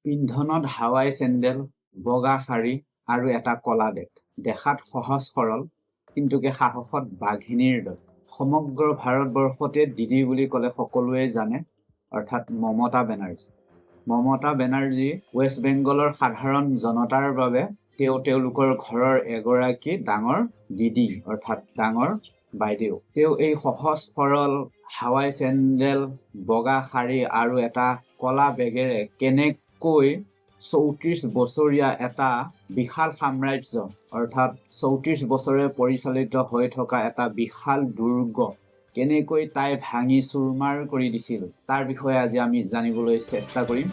পিন্ধনত হাৱাই চেণ্ডেল, বগা শাৰী আৰু এটা কলা বেগ। দেখাত সহজ সৰল, কিন্তুকে সাহসত বাঘিনীৰ দৰে। সমগ্ৰ ভাৰতবৰ্ষতে দিদি বুলি ক'লে সকলোৱে জানে, অৰ্থাৎ মমতা বেনাৰ্জী। মমতা বেনাৰ্জী ৱেষ্ট বেংগলৰ সাধাৰণ জনতাৰ বাবে তেওঁলোকৰ ঘৰৰ এগৰাকী ডাঙৰ দিদি, অৰ্থাৎ ডাঙৰ বাইদেউ। তেওঁ এই সহজ সৰল হাৱাই চেণ্ডেল, বগা শাৰী আৰু এটা কলা বেগেৰে কেনেকৈ ৩৪ বছৰীয়া এটা বিশাল সাম্ৰাজ্য, অৰ্থাৎ ৩৪ বছৰে পৰিচালিত হৈ থকা এটা বিশাল দুৰ্গ কেনেকৈ তাই ভাঙি চুৰমাৰ কৰি দিছিল, তাৰ বিষয়ে আজি আমি জানিবলৈ চেষ্টা কৰিম।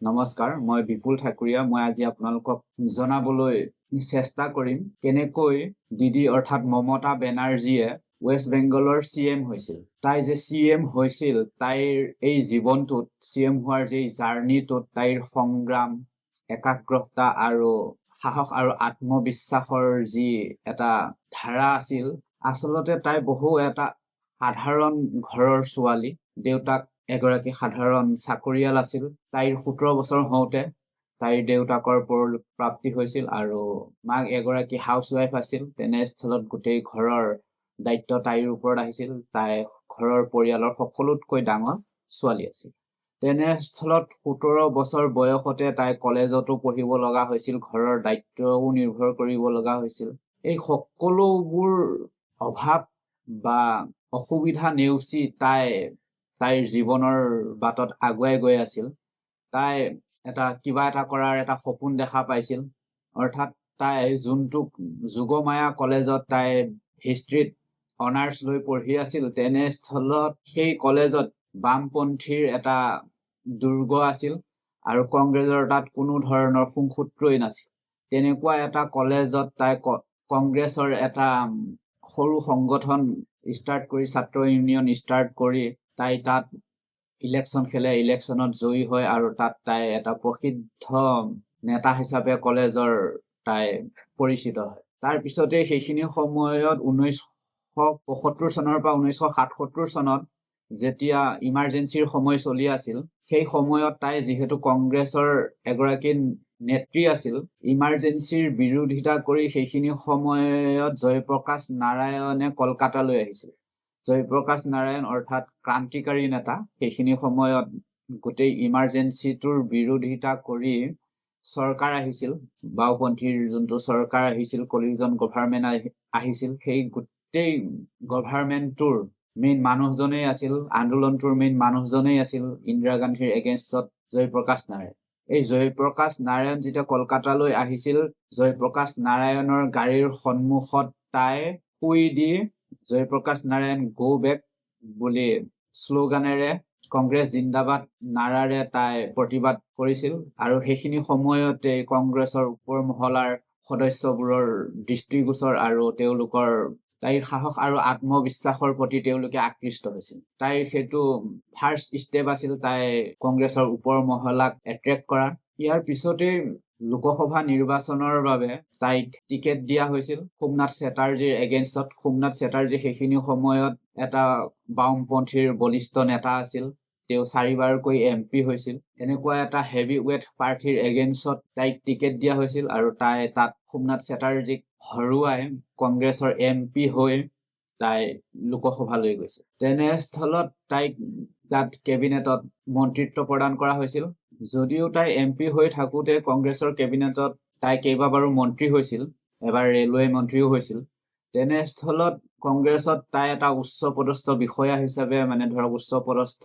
নমস্কাৰ, মই বিপুল ঠাকুৰীয়া। মই আজি আপোনালোকক জনাবলৈ চেষ্টা কৰিম কেনেকৈ দিদি অৰ্থাৎ মমতা বেনাৰ্জীয়ে ৱেষ্ট বেংগলৰ CM হৈছিল। তাই যে CM হৈছিল, তাইৰ এই জীৱনটোত CM হোৱাৰ যি জাৰ্ণিটোত তাইৰ সংগ্ৰাম, একাগ্ৰতা আৰু সাহস আৰু আত্মবিশ্বাসৰ যি এটা ধাৰা আছিল। আচলতে তাই বহু এটা সাধাৰণ ঘৰৰ ছোৱালী। দেউতাক এগৰাকী সাধাৰণ চাকৰিয়াল আছিল। তাইৰ 17 বছৰ হওঁতে তাইৰ দেউতাকৰ প্ৰাপ্তি হৈছিল আৰু মাক এগৰাকী হাউচৱাইফ আছিল। তেনেস্থলত গোটেই ঘৰৰ দায়িত্ব তাইৰ ওপৰত আহিছিল। তাই ঘৰৰ পৰিয়ালৰ সকলোতকৈ ডাঙৰ ছোৱালী আছিল। তেনেস্থলত 17 বছৰ বয়সতে তাই কলেজতো পঢ়িব লগা হৈছিল, ঘৰৰ দায়িত্বও নিৰ্ভৰ কৰিব লগা হৈছিল। এই সকলোবোৰ অভাৱ বা অসুবিধা নেওচি তাইৰ জীৱনৰ বাটত আগুৱাই গৈ আছিল। তাই কিবা এটা কৰাৰ এটা সপোন দেখা পাইছিল। অৰ্থাৎ তাই যোনটো যোগমায়া কলেজত তাই হিষ্ট্ৰীত অনাৰ্ছ লৈ পঢ়ি আছিল, তেনেস্থলত সেই কলেজত বামপন্থীৰ এটা দুৰ্গ আছিল আৰু কংগ্ৰেছৰ তাত কোনো ধৰণৰ সুংসূত্ৰই নাছিল। তেনেকুৱা এটা কলেজত তাই কংগ্ৰেছৰ এটা সৰু সংগঠন ষ্টাৰ্ট কৰি, ছাত্ৰ ইউনিয়ন ষ্টাৰ্ট কৰি তাই তাত ইলেকশ্যন খেলে, ইলেকশ্যনত জয়ী হয় আৰু তাত তাই এটা প্ৰসিদ্ধ নেতা হিচাপে কলেজৰ তাই পৰিচিত হয়। তাৰ পিছতে সেইখিনি সময়ত 1975 চনৰ পৰা 1977 চনত যেতিয়া ইমাৰ্জেঞ্চিৰ সময় চলি আছিল, সেই সময়ত তাই যিহেতু কংগ্ৰেছৰ এগৰাকী নেত্ৰী আছিল, ইমাৰ্জেঞ্চিৰ বিৰোধিতা কৰি সেইখিনি সময়ত জয়প্ৰকাশ নাৰায়ণে কলকাতালৈ আহিছিল। জয়প্ৰকাশ নাৰায়ণ অৰ্থাৎ ক্ৰান্তিকাৰী নেতা। সেইখিনি সময়ত গোটেই ইমাৰ্জেঞ্চিটোৰ বিৰোধিতা কৰি চৰকাৰ আহিছিল, বাওঁপন্থীৰ যোনটো চৰকাৰ আহিছিল, কলিজন গভাৰ্ণমেণ্ট আহিছিল। সেই গোটেই গভাৰ্ণমেণ্টটোৰ মেইন মানুহজনেই আছিল, আন্দোলনটোৰ মেইন মানুহজনেই আছিল ইন্দিৰা গান্ধীৰ এগেইনষ্টত জয়প্ৰকাশ নাৰায়ণ। এই জয়প্ৰকাশ নাৰায়ণ যেতিয়া কলকাতালৈ আহিছিল, জয়প্ৰকাশ নাৰায়ণৰ গাড়ীৰ সন্মুখত তাই শুই দি জয়প্ৰকাশ নাৰায়ণ গো বেক বুলি শ্লোগানেৰে, কংগ্ৰেছ জিন্দাবাদ নাৰাৰে তাই প্ৰতিবাদ কৰিছিল। আৰু সেইখিনি সময়তে কংগ্ৰেছৰ ওপৰ মহলাৰ সদস্যবোৰৰ দৃষ্টিগোচৰ আৰু তাইৰ সাহস আৰু আত্মবিশ্বাসৰ প্ৰতি তেওঁলোকে আকৃষ্ট হৈছিল। তাইৰ সেইটো ফাৰ্ষ্ট ষ্টেপ আছিল তাই কংগ্ৰেছৰ ওপৰ মহলাক এট্ৰেক্ট কৰা। ইয়াৰ পিছতেই লোকসভা নিৰ্বাচনৰ বাবে তাইক টিকেট দিয়া হৈছিল সোমনাথ চেটাৰ্জীৰ এগেইনষ্টত। সোমনাথ চেটাৰ্জী সেইখিনি সময়ত এটা বাওঁপন্থীৰ বলিষ্ঠ নেতা আছিল। তেওঁ 4 বাৰকৈ MP হৈছিল। এনেকুৱা এটা হেভি ৱেট প্ৰাৰ্থীৰ এগেইনষ্টত তাইক টিকেট দিয়া হৈছিল আৰু তাই তাত সোমনাথ চেটাৰ্জীক হৰুৱাই কংগ্ৰেছৰ MP হৈ তাই লোকসভালৈ গৈছিল। তেনেস্থলত তাইক তাত কেবিনেটত মন্ত্ৰিত্ব প্ৰদান কৰা হৈছিল। যদিও তাই MP হৈ থাকোঁতে কংগ্ৰেছৰ কেবিনেটত তাই কেইবাবাৰো মন্ত্ৰী হৈছিল, এবাৰ ৰেলৱে মন্ত্ৰীও হৈছিল। তেনেস্থলত কংগ্ৰেছত তাই এটা উচ্চপদস্থ বিষয়া হিচাপে, উচ্চপদস্থ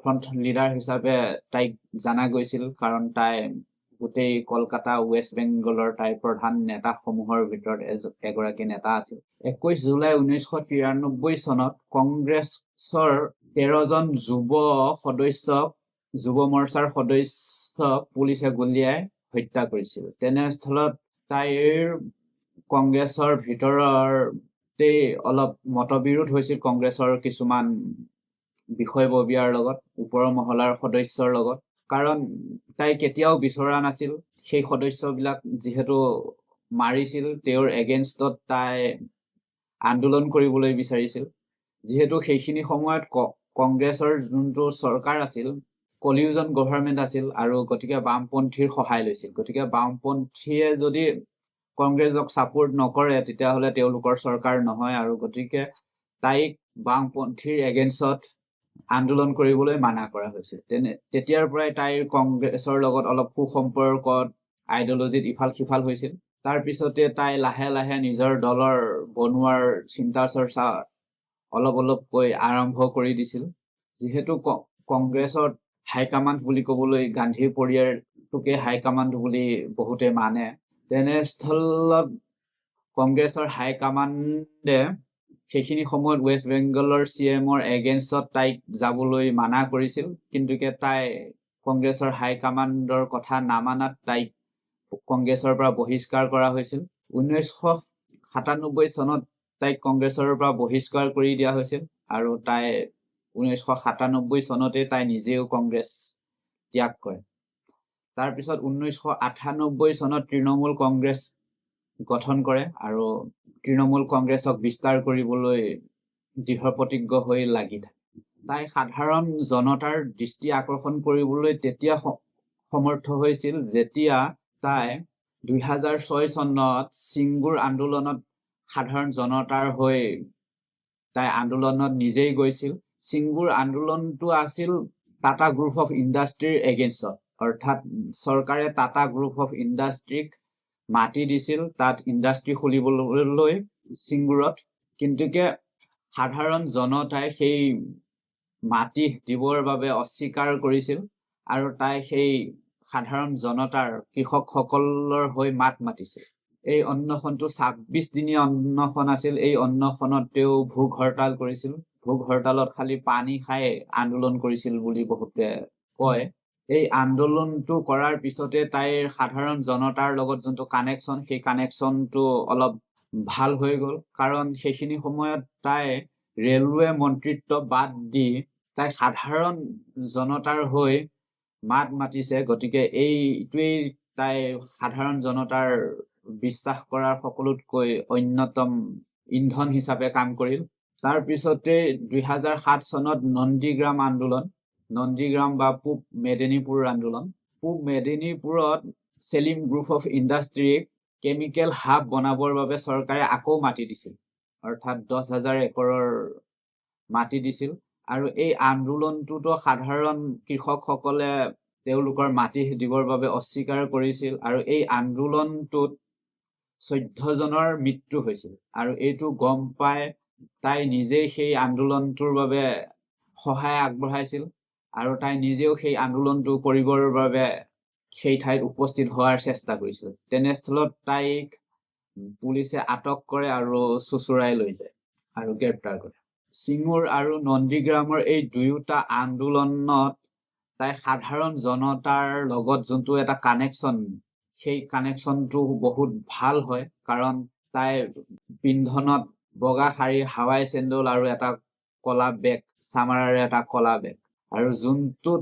ফ্ৰণ্ট লিডাৰ হিচাপে তাইক জনা গৈছিল, কাৰণ তাই গোটেই কলকাতা ৱেষ্ট বেংগলৰ তাই প্ৰধান নেতাসমূহৰ ভিতৰত এগৰাকী নেতা আছিল। 21 জুলাই 1993 চনত কংগ্ৰেছৰ 13 জন যুৱ মৰ্চাৰ সদস্যক পুলিচে গুলীয়াই হত্যা কৰিছিল। তেনেস্থলত তাইৰ কংগ্ৰেছৰ ভিতৰতে অলপ মতবিৰোধ হৈছিল কংগ্ৰেছৰ কিছুমান বিষয়ববীয়াৰ লগত, ওপৰৰ মহলাৰ সদস্যৰ লগত। কাৰণ তাই কেতিয়াও বিচৰা নাছিল সেই সদস্যবিলাক যিহেতু মাৰিছিল, তেওঁৰ এগেইনষ্টত তাই আন্দোলন কৰিবলৈ বিচাৰিছিল। যিহেতু সেইখিনি সময়ত কংগ্ৰেছৰ যোনটো চৰকাৰ আছিল, কলিউজন গভৰ্ণমেণ্ট আছিল, আৰু গতিকে বামপন্থীৰ সহায় লৈছিল। গতিকে বামপন্থীয়ে যদি কংগ্ৰেছক ছাপোৰ্ট নকৰে তেতিয়াহ'লে তেওঁলোকৰ চৰকাৰ নহয়, আৰু গতিকে তাইক বামপন্থীৰ এগেইনষ্টত আন্দোলন কৰিবলৈ মানা কৰা হৈছিল। তেতিয়াৰ পৰাই তাইৰ কংগ্ৰেছৰ লগত অলপ সুসম্পৰ্কত, আইডিঅলজিত ইফাল সিফাল হৈছিল। তাৰপিছতে তাই লাহে লাহে নিজৰ দলৰ বনোৱাৰ চিন্তা চৰ্চা অলপকৈ আৰম্ভ কৰি দিছিল। যিহেতু কংগ্ৰেছত হাইকামাণ্ড বুলি ক'বলৈ গান্ধী পৰিয়ালটোকে হাইকামাণ্ড বুলি বহুতে মানে, তেনেস্থলত কংগ্ৰেছৰ হাইকামাণ্ডে সেইখিনি সময়ত ৱেষ্ট বেংগলৰ CM-ৰ এগেইনষ্টত তাইক যাবলৈ মানা কৰিছিল। কিন্তু তাই কংগ্ৰেছৰ হাইকামাণ্ডৰ কথা নামানাত তাইক কংগ্ৰেছৰ পৰা বহিষ্কাৰ কৰা হৈছিল। 1997 চনত তাইক কংগ্ৰেছৰ পৰা বহিষ্কাৰ কৰি দিয়া হৈছিল, আৰু তাই 1997 চনতে তাই নিজেও কংগ্ৰেছ ত্যাগ কৰে। তাৰপিছত 1998 চনত তৃণমূল কংগ্ৰেছ গঠন কৰে, আৰু তৃণমূল কংগ্ৰেছক বিস্তাৰ কৰিবলৈ দৃঢ় প্ৰতিজ্ঞ হৈ লাগি থাকে। তাই সাধাৰণ জনতাৰ দৃষ্টি আকৰ্ষণ কৰিবলৈ তেতিয়া সমৰ্থ হৈছিল যেতিয়া তাই 2006 চনত চিংগুৰ আন্দোলনত সাধাৰণ জনতাৰ হৈ তাই আন্দোলনত নিজেই গৈছিল। চিংগুৰ আন্দোলনটো আছিল টাটা গ্ৰুপ অফ ইণ্ডাষ্ট্ৰীৰ এগেইনষ্টত, অৰ্থাৎ চৰকাৰে টাটা গ্ৰুপ অফ ইণ্ডাষ্ট্ৰীক মাটি দিছিল তাত ইণ্ডাষ্ট্ৰী খুলিবলৈ চিংগুৰত। কিন্তু সাধাৰণ জনতাই সেই মাটি দিবৰ বাবে অস্বীকাৰ কৰিছিল, আৰু তাই সেই সাধাৰণ জনতাৰ, কৃষকসকলৰ হৈ মাত মাতিছিল। এই অন্নখনটো 26 দিনীয়া অন্নখন আছিল। এই অন্নখনত তেওঁ ভোক হৰতাল কৰিছিল। ভোক হৰতালত খালি পানী খাই আন্দোলন কৰিছিল বুলি বহুতে কয়। এই আন্দোলনটো কৰাৰ পিছতে তাইৰ সাধাৰণ জনতাৰ লগত যোনটো কানেকশ্যন, সেই কানেকশ্যনটো অলপ ভাল হৈ গ'ল। কাৰণ সেইখিনি সময়ত তাই ৰেলৱে মন্ত্ৰিত্ব বাদ দি তাই সাধাৰণ জনতাৰ হৈ মাত মাতিছে। গতিকে এইটোৱেই তাই সাধাৰণ জনতাৰ বিশ্বাস কৰাৰ সকলোতকৈ অন্যতম ইন্ধন হিচাপে কাম কৰিল। তাৰপিছতে 2007 চনত নন্দীগ্ৰাম আন্দোলন, নন্দীগ্ৰাম বা পূব মেদিনীপুৰ আন্দোলন। পূব মেদিনীপুৰত চেলিম গ্ৰুপ অফ ইণ্ডাষ্ট্ৰীক কেমিকেল হাব বনাবৰ বাবে চৰকাৰে আকৌ মাটি দিছিল, অৰ্থাৎ 10,000 একৰৰ মাটি দিছিল। আৰু এই আন্দোলনটোতো সাধাৰণ কৃষকসকলে তেওঁলোকৰ মাটি দিবৰ বাবে অস্বীকাৰ কৰিছিল, আৰু এই আন্দোলনটোত 14 জনৰ মৃত্যু হৈছিল। আৰু এইটো গম পাই তাই নিজেই সেই আন্দোলনটোৰ বাবে সহায় আগবঢ়াইছিল, আৰু তাই নিজেও সেই আন্দোলনটো কৰিবৰ বাবে সেই ঠাইত উপস্থিত হোৱাৰ চেষ্টা কৰিছিল। তেনেস্থলত তাইক পুলিচে আটক কৰে আৰু চোঁচৰাই লৈ যায় আৰু গ্ৰেপ্তাৰ কৰে। চিঙুৰ আৰু নন্দীগ্ৰামৰ এই দুয়োটা আন্দোলনত তাই সাধাৰণ জনতাৰ লগত যোনটো এটা কানেকশ্যন, সেই কানেকশ্যনটো বহুত ভাল হয়। কাৰণ তাই পিন্ধনত বগা শাৰী, হাৱাই চেণ্ডল আৰু এটা কলা বেগ, চামাৰাৰে এটা কলা বেগ, আৰু যোনটোত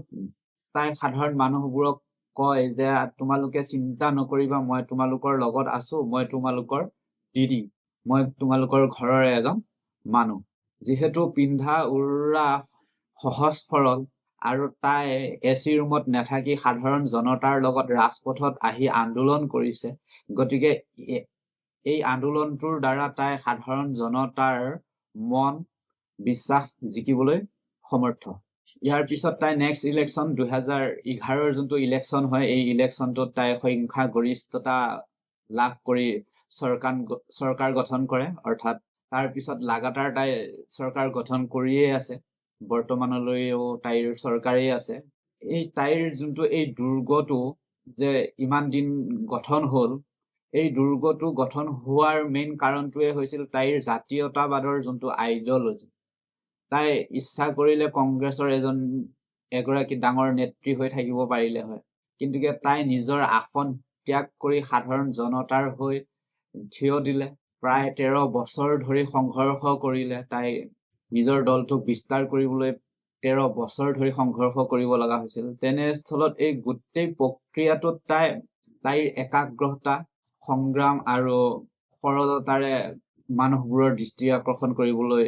তাই সাধাৰণ মানুহবোৰক কয় যে তোমালোকে চিন্তা নকৰিবা, মই তোমালোকৰ লগত আছো, মই তোমালোকৰ দিদি, মই তোমালোকৰ ঘৰৰ এজন মানুহ। যিহেতু পিন্ধা উৰা সহজ সৰল, আৰু তাই AC ৰুমত নাথাকি সাধাৰণ জনতাৰ লগত ৰাজপথত আহি আন্দোলন কৰিছে, গতিকে এই আন্দোলনটোৰ দ্বাৰা তাই সাধাৰণ জনতাৰ মন বিশ্বাস জিকিবলৈ সমৰ্থ। ইয়াৰ পিছত তাই নেক্সট ইলেকশ্যন 2011 যোনটো ইলেকশ্যন হয়, এই ইলেকশ্যনটোত তাই সংখ্যাগৰিষ্ঠতা লাভ কৰি চৰকাৰ গঠন কৰে। অৰ্থাৎ তাৰপিছত লাগাতাৰ তাই চৰকাৰ গঠন কৰিয়ে আছে, বৰ্তমানলৈও তাইৰ চৰকাৰেই আছে। এই তাইৰ যোনটো এই দুৰ্গটো যে ইমান দিন গঠন হ'ল, এই দুৰ্গটো গঠন হোৱাৰ মেইন কাৰণটোৱে হৈছিল তাইৰ জাতীয়তাবাদৰ যোনটো আইডিঅলজি। তাই ইচ্ছা কৰিলে কংগ্ৰেছৰ এগৰাকী ডাঙৰ নেত্ৰী হৈ থাকিব পাৰিলে হয়, কিন্তু তাই নিজৰ আসন ত্যাগ কৰি সাধাৰণ জনতাৰ হৈ থিয় দিলে। প্ৰায় 13 বছৰ ধৰি সংঘৰ্ষ কৰিলে। তাই নিজৰ দলটোক বিস্তাৰ কৰিবলৈ 13 বছৰ ধৰি সংঘৰ্ষ কৰিব লগা হৈছিল। তেনেস্থলত এই গোটেই প্ৰক্ৰিয়াটোত তাইৰ একাগ্ৰতা, সংগ্ৰাম আৰু সৰলতাৰে মানুহবোৰৰ দৃষ্টি আকৰ্ষণ কৰিবলৈ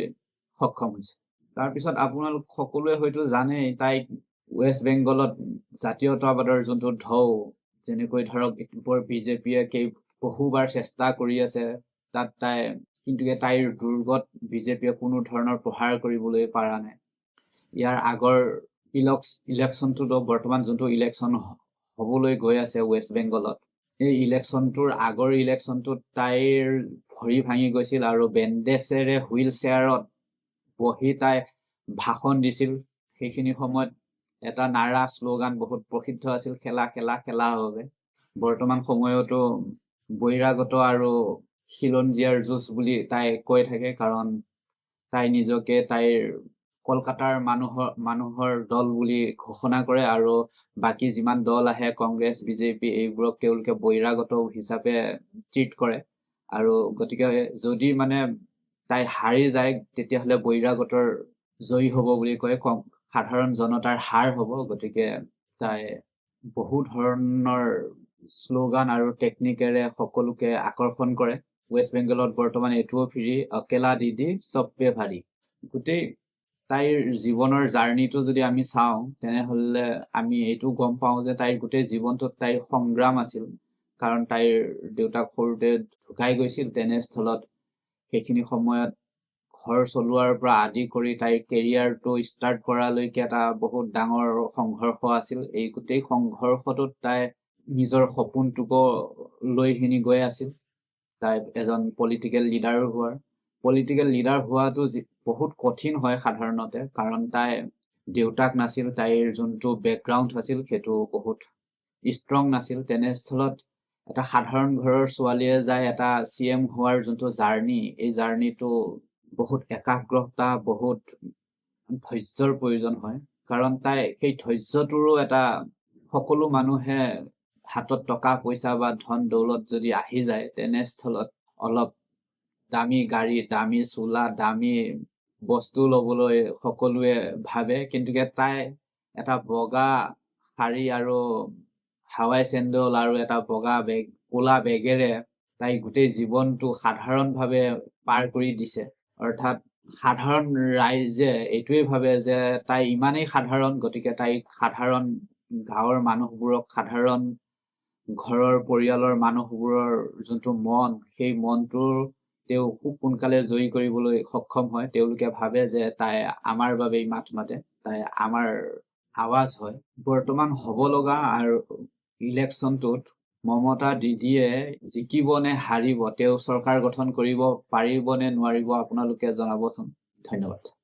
সক্ষম হৈছে। তাৰপিছত আপোনালোক সকলোৱে হয়তো জানেই তাইক ৱেষ্ট বেংগলত জাতীয়তাবাদৰ যোনটো ঢৌ, যেনেকৈ ধৰক বিজেপিয়ে বহুবাৰ চেষ্টা কৰি আছে তাত কিন্তু তাইৰ দুৰ্গত বিজেপিয়ে কোনো ধৰণৰ প্ৰহাৰ কৰিবলৈ পৰা নাই। ইয়াৰ আগৰ ইলেকশ্যনটোতো বৰ্তমান যোনটো ইলেকশ্যন হ'বলৈ গৈ আছে ৱেষ্ট বেংগলত, এই ইলেকশ্যনটোৰ আগৰ ইলেকশ্যনটোত তাইৰ ভৰি ভাঙি গৈছিল আৰু বেণ্ডেজেৰে হুইল চেয়াৰত বহি তাই ভাষণ দিছিল। সেইখিনি সময়ত এটা নাৰা শ্লোগান বহুত প্ৰসিদ্ধ আছিল, খেলা খেলা খেলা হবে। বৰ্তমান সময়তো বহিৰাগত আৰু খিলঞ্জীয়াৰ যুঁজ বুলি তাই কৈ থাকে, কাৰণ তাই নিজকে তাইৰ কলকাতাৰ মানুহৰ দল বুলি ঘোষণা কৰে আৰু বাকী যিমান দল আহে কংগ্ৰেছ, বিজেপি, এইবোৰক তেওঁলোকে বহিৰাগত হিচাপে ট্ৰিট কৰে। আৰু গতিকে যদি মানে তাই হাৰি যায় তেতিয়াহ'লে বহিৰাগতৰ জয়ী হ'ব বুলি কয়, সাধাৰণ জনতাৰ হাৰ হ'ব। গতিকে তাই বহু ধৰণৰ শ্লোগান আৰু টেকনিকেৰে সকলোকে আকৰ্ষণ কৰে। ৱেষ্ট বেংগলত বৰ্তমান এইটোও ফ্ৰী, অকেলা দিদি চব্বে ভাৰী। গোটেই তাইৰ জীৱনৰ জাৰ্ণিটো যদি আমি চাওঁ তেনেহ'লে আমি এইটো গম পাওঁ যে তাইৰ গোটেই জীৱনটোত তাইৰ সংগ্ৰাম আছিল, কাৰণ তাইৰ দেউতাক সৰুতে ঢুকাই গৈছিল। তেনেস্থলত সেইখিনি সময়ত ঘৰ চলোৱাৰ পৰা আদি কৰি তাইৰ কেৰিয়াৰটো ষ্টাৰ্ট কৰালৈকে এটা বহুত ডাঙৰ সংঘৰ্ষ আছিল। এই গোটেই সংঘৰ্ষটোত তাই নিজৰ সপোনটোকো লৈ গৈ আছিল। তাই এজন পলিটিকেল লিডাৰ হোৱাটো বহুত কঠিন হয় সাধাৰণতে, কাৰণ তাই দেউতাক নাছিল, তাইৰ যোনটো বেকগ্ৰাউণ্ড আছিল সেইটো বহুত ষ্ট্ৰং নাছিল। তেনেস্থলত এটা সাধাৰণ ঘৰৰ ছোৱালীয়ে যায় এটা CM হোৱাৰ যোনটো জাৰ্ণি, এই জাৰ্ণিটো বহুত একাগ্ৰতা, বহুত ধৈৰ্যৰ প্ৰয়োজন হয়, কাৰণ তাই সেই ধৈৰ্যটোৰো সকলো মানুহে হাতত টকা পইচা বা ধন দৌলত যদি আহি যায় তেনেস্থলত অলপ দামী গাড়ী, দামী চোলা, দামী বস্তু ল'বলৈ সকলোৱে ভাবে, কিন্তু তাই এটা বগা শাৰী আৰু হাৱাই চেণ্ডেল আৰু এটা ক'লা বেগেৰে তাই গোটেই জীৱনটো সাধাৰণভাৱে পাৰ কৰি দিছে। অৰ্থাৎ সাধাৰণ ৰাইজে এইটোৱে ভাবে যে তাই ইমানেই সাধাৰণ, গতিকে তাইক সাধাৰণ গাঁৱৰ মানুহবোৰক, সাধাৰণ ঘৰৰ পৰিয়ালৰ মানুহবোৰৰ যোনটো মন, সেই মনটোৰ তেওঁ খুব সোনকালে জয়ী কৰিবলৈ সক্ষম হয়। তেওঁলোকে ভাবে যে তাই আমাৰ বাবেই মাত মাতে, তাই আমাৰ আৱাজ হয়। বৰ্তমান হ'ব লগা আৰু ইলেকশ্যনটোত মমতা দিদিয়ে জিকিব নে হাৰিব, তেওঁ চৰকাৰ গঠন কৰিব পাৰিব নে নোৱাৰিব, আপোনালোকে জনাবচোন। ধন্যবাদ।